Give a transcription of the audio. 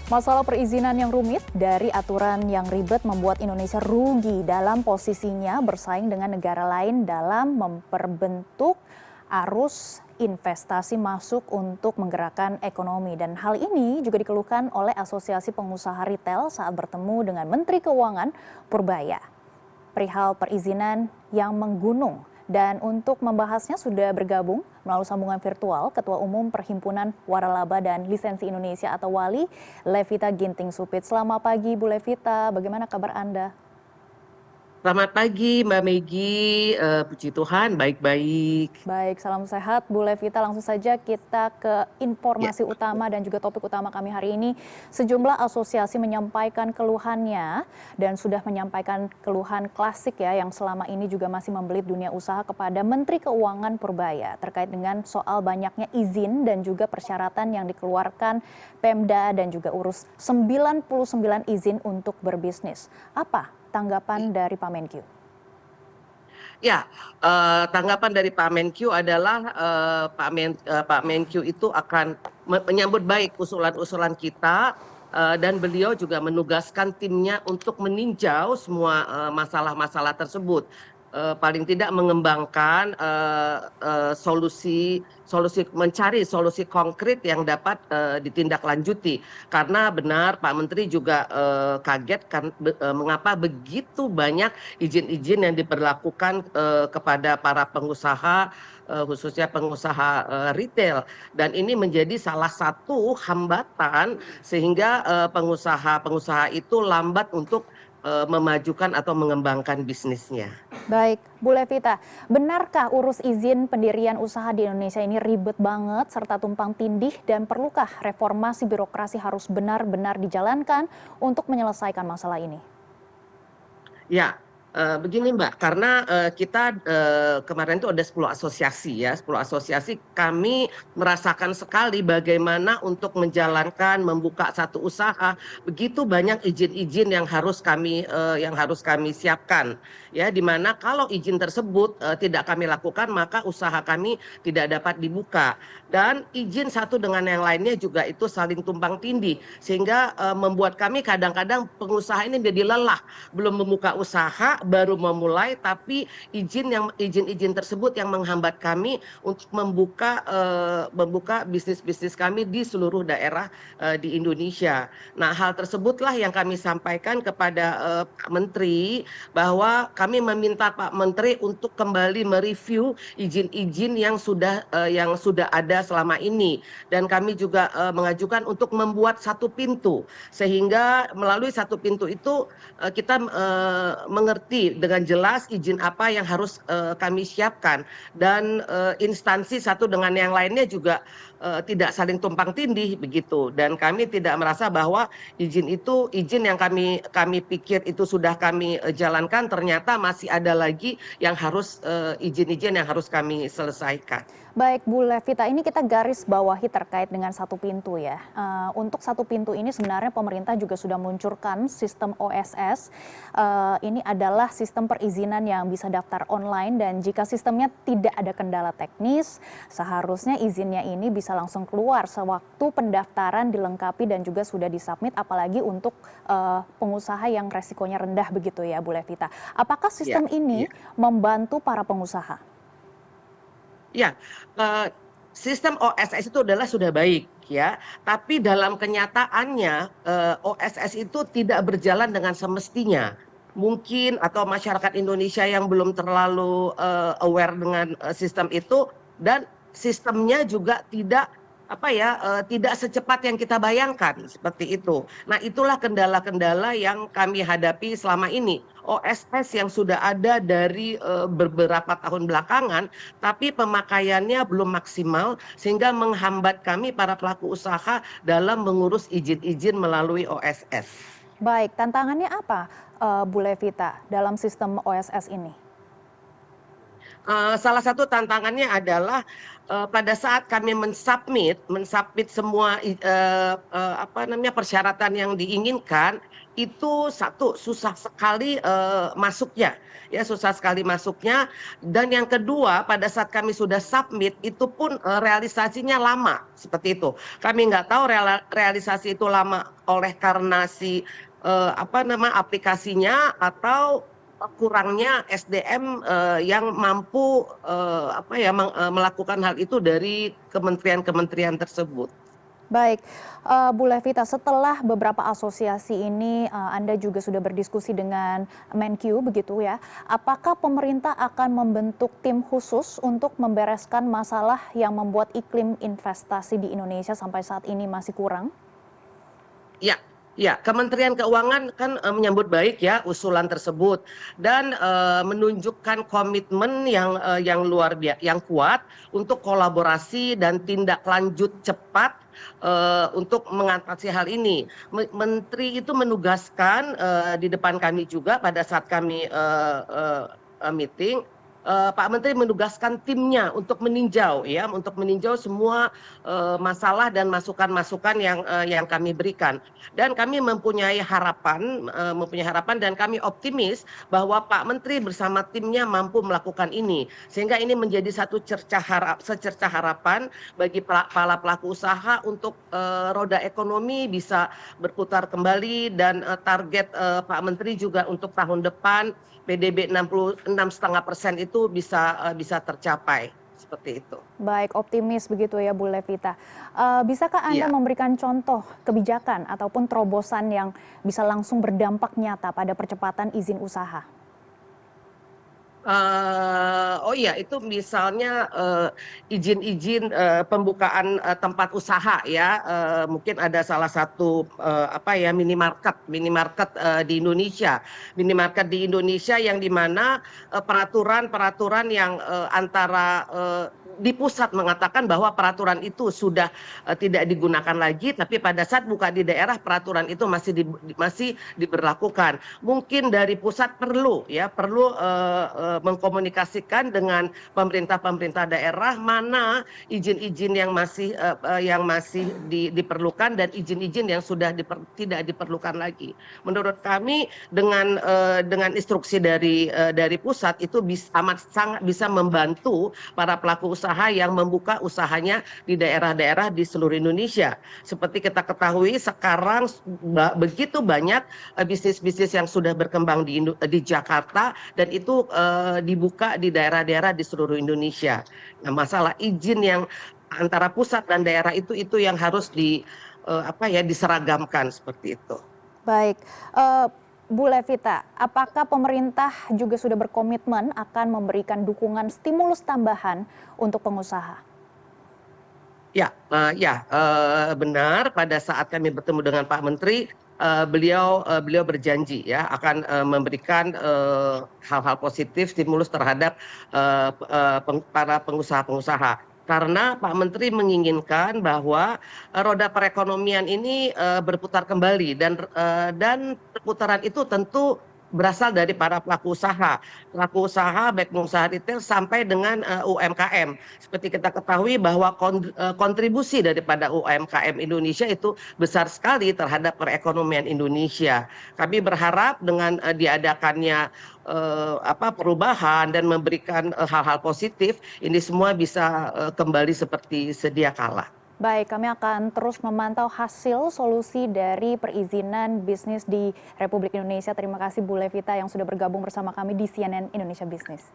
Masalah perizinan yang rumit dari aturan yang ribet membuat Indonesia rugi dalam posisinya bersaing dengan negara lain dalam memperbentuk arus investasi masuk untuk menggerakkan ekonomi. Dan hal ini juga dikeluhkan oleh Asosiasi Pengusaha Retail saat bertemu dengan Menteri Keuangan Purbaya perihal perizinan yang menggunung. Dan untuk membahasnya sudah bergabung melalui sambungan virtual Ketua Umum Perhimpunan Waralaba dan Lisensi Indonesia atau WALI, Levita Ginting Supit. Selamat pagi Bu Levita, bagaimana kabar Anda? Selamat pagi Mbak Megi. Puji Tuhan baik-baik. Baik, salam sehat Bu Levita. Langsung saja kita ke Ya, informasi utama dan juga topik utama kami hari ini. Sejumlah asosiasi menyampaikan keluhannya dan sudah menyampaikan keluhan klasik ya yang selama ini juga masih membelit dunia usaha kepada Menteri Keuangan Purbaya terkait dengan soal banyaknya izin dan juga persyaratan yang dikeluarkan Pemda dan juga urus 99 izin untuk berbisnis. Apa tanggapan dari Pak Menkyu? ya, tanggapan dari Pak Menkyu adalah Pak Menkyu itu akan menyambut baik usulan-usulan kita, dan beliau juga menugaskan timnya untuk meninjau semua masalah-masalah tersebut. Paling tidak mengembangkan mencari solusi konkret yang dapat ditindaklanjuti. Karena benar Pak Menteri juga kaget kan mengapa begitu banyak izin-izin yang diberlakukan kepada para pengusaha, khususnya pengusaha retail, dan ini menjadi salah satu hambatan sehingga pengusaha-pengusaha itu lambat untuk memajukan atau mengembangkan bisnisnya. Baik, Bu Levita, benarkah urus izin pendirian usaha di Indonesia ini ribet banget serta tumpang tindih dan perlukah reformasi birokrasi harus benar-benar dijalankan untuk menyelesaikan masalah ini? Ya, begini Mbak, karena kita kemarin itu ada 10 asosiasi ya, 10 asosiasi kami merasakan sekali bagaimana untuk menjalankan, membuka satu usaha, begitu banyak izin-izin yang harus kami siapkan. Ya, di mana kalau izin tersebut tidak kami lakukan, maka usaha kami tidak dapat dibuka. Dan izin satu dengan yang lainnya juga itu saling tumpang tindih, sehingga membuat kami kadang-kadang pengusaha ini jadi lelah, belum membuka usaha baru memulai, tapi izin-izin tersebut yang menghambat kami untuk membuka bisnis-bisnis kami di seluruh daerah di Indonesia. Nah, hal tersebutlah yang kami sampaikan kepada Pak Menteri, bahwa kami meminta Pak Menteri untuk kembali mereview izin-izin yang sudah ada selama ini, dan kami juga mengajukan untuk membuat satu pintu, sehingga melalui satu pintu itu kita mengerti dengan jelas izin apa yang harus kami siapkan, dan instansi satu dengan yang lainnya juga tidak saling tumpang tindih begitu, dan kami tidak merasa bahwa izin yang kami pikir itu sudah kami jalankan, ternyata masih ada lagi yang harus izin-izin yang harus kami selesaikan. Baik Bu Levita, ini kita garis bawahi terkait dengan satu pintu ya. Untuk satu pintu ini sebenarnya pemerintah juga sudah meluncurkan sistem OSS. Ini adalah sistem perizinan yang bisa daftar online dan jika sistemnya tidak ada kendala teknis, seharusnya izinnya ini bisa langsung keluar sewaktu pendaftaran dilengkapi dan juga sudah disubmit, apalagi untuk pengusaha yang resikonya rendah begitu ya Bu Levita. Apakah Ya, sistem ini ya. membantu para pengusaha? Ya, sistem OSS itu adalah sudah baik ya, tapi dalam kenyataannya OSS itu tidak berjalan dengan semestinya. Mungkin atau masyarakat Indonesia yang belum terlalu aware dengan sistem itu, dan sistemnya juga tidak secepat yang kita bayangkan, seperti itu. Nah, itulah kendala-kendala yang kami hadapi selama ini. OSS yang sudah ada dari beberapa tahun belakangan, tapi pemakaiannya belum maksimal sehingga menghambat kami para pelaku usaha dalam mengurus izin-izin melalui OSS. Baik, tantangannya apa Bu Levita dalam sistem OSS ini? Salah satu tantangannya adalah, pada saat kami mensubmit semua apa namanya, persyaratan yang diinginkan, itu satu, susah sekali, masuknya, ya susah sekali masuknya. Dan yang kedua, pada saat kami sudah submit, itu pun, realisasinya lama, seperti itu. Kami nggak tahu realisasi itu lama oleh karena si, apa nama, aplikasinya atau kurangnya SDM, yang mampu, apa ya, melakukan hal itu dari kementerian-kementerian tersebut. Baik, Bu Levita, setelah beberapa asosiasi ini, Anda juga sudah berdiskusi dengan Menkyu begitu ya. Apakah pemerintah akan membentuk tim khusus untuk membereskan masalah yang membuat iklim investasi di Indonesia sampai saat ini masih kurang? Ya, ya, Kementerian Keuangan kan, menyambut baik ya usulan tersebut dan, menunjukkan komitmen yang yang kuat untuk kolaborasi dan tindak lanjut cepat, untuk mengatasi hal ini. Menteri itu menugaskan, di depan kami juga pada saat kami, meeting, Pak Menteri menugaskan timnya untuk meninjau ya, untuk meninjau semua, masalah dan masukan-masukan yang kami berikan. Dan kami mempunyai harapan dan kami optimis bahwa Pak Menteri bersama timnya mampu melakukan ini. Sehingga ini menjadi satu secerca harapan bagi para pelaku usaha untuk, roda ekonomi bisa berputar kembali dan, target, Pak Menteri juga untuk tahun depan PDB 6,5% itu bisa tercapai, seperti itu. Baik, optimis begitu ya Bu Levita. Bisakah Anda Iya. memberikan contoh kebijakan ataupun terobosan yang bisa langsung berdampak nyata pada percepatan izin usaha? Oh iya, itu misalnya, izin-izin, pembukaan, tempat usaha ya, mungkin ada salah satu, apa ya, minimarket, di Indonesia yang di mana, peraturan-peraturan yang, antara, di pusat mengatakan bahwa peraturan itu sudah, tidak digunakan lagi, tapi pada saat buka di daerah peraturan itu masih diberlakukan. Mungkin dari pusat perlu ya, mengkomunikasikan dengan pemerintah-pemerintah daerah mana izin-izin yang masih diperlukan dan izin-izin yang sudah tidak diperlukan lagi. Menurut kami dengan instruksi dari pusat itu amat sangat bisa membantu para pelaku usaha yang membuka usahanya di daerah-daerah di seluruh Indonesia. Seperti kita ketahui sekarang begitu banyak, bisnis-bisnis yang sudah berkembang di Jakarta dan itu, dibuka di daerah-daerah di seluruh Indonesia. Nah, masalah izin yang antara pusat dan daerah itu yang harus apa ya, diseragamkan seperti itu. Baik, Bu Levita, apakah pemerintah juga sudah berkomitmen akan memberikan dukungan stimulus tambahan untuk pengusaha? Benar pada saat kami bertemu dengan Pak Menteri, beliau berjanji ya akan, memberikan, hal-hal positif stimulus terhadap, para pengusaha-pengusaha. Karena Pak Menteri menginginkan bahwa, roda perekonomian ini, berputar kembali dan perputaran itu tentu berasal dari para pelaku usaha baik pengusaha retail sampai dengan, UMKM. Seperti kita ketahui bahwa kontribusi daripada UMKM Indonesia itu besar sekali terhadap perekonomian Indonesia. Kami berharap dengan, diadakannya, perubahan dan memberikan, hal-hal positif, ini semua bisa, kembali seperti sedia kala. Baik, kami akan terus memantau hasil solusi dari perizinan bisnis di Republik Indonesia. Terima kasih Bu Levita yang sudah bergabung bersama kami di CNN Indonesia Business.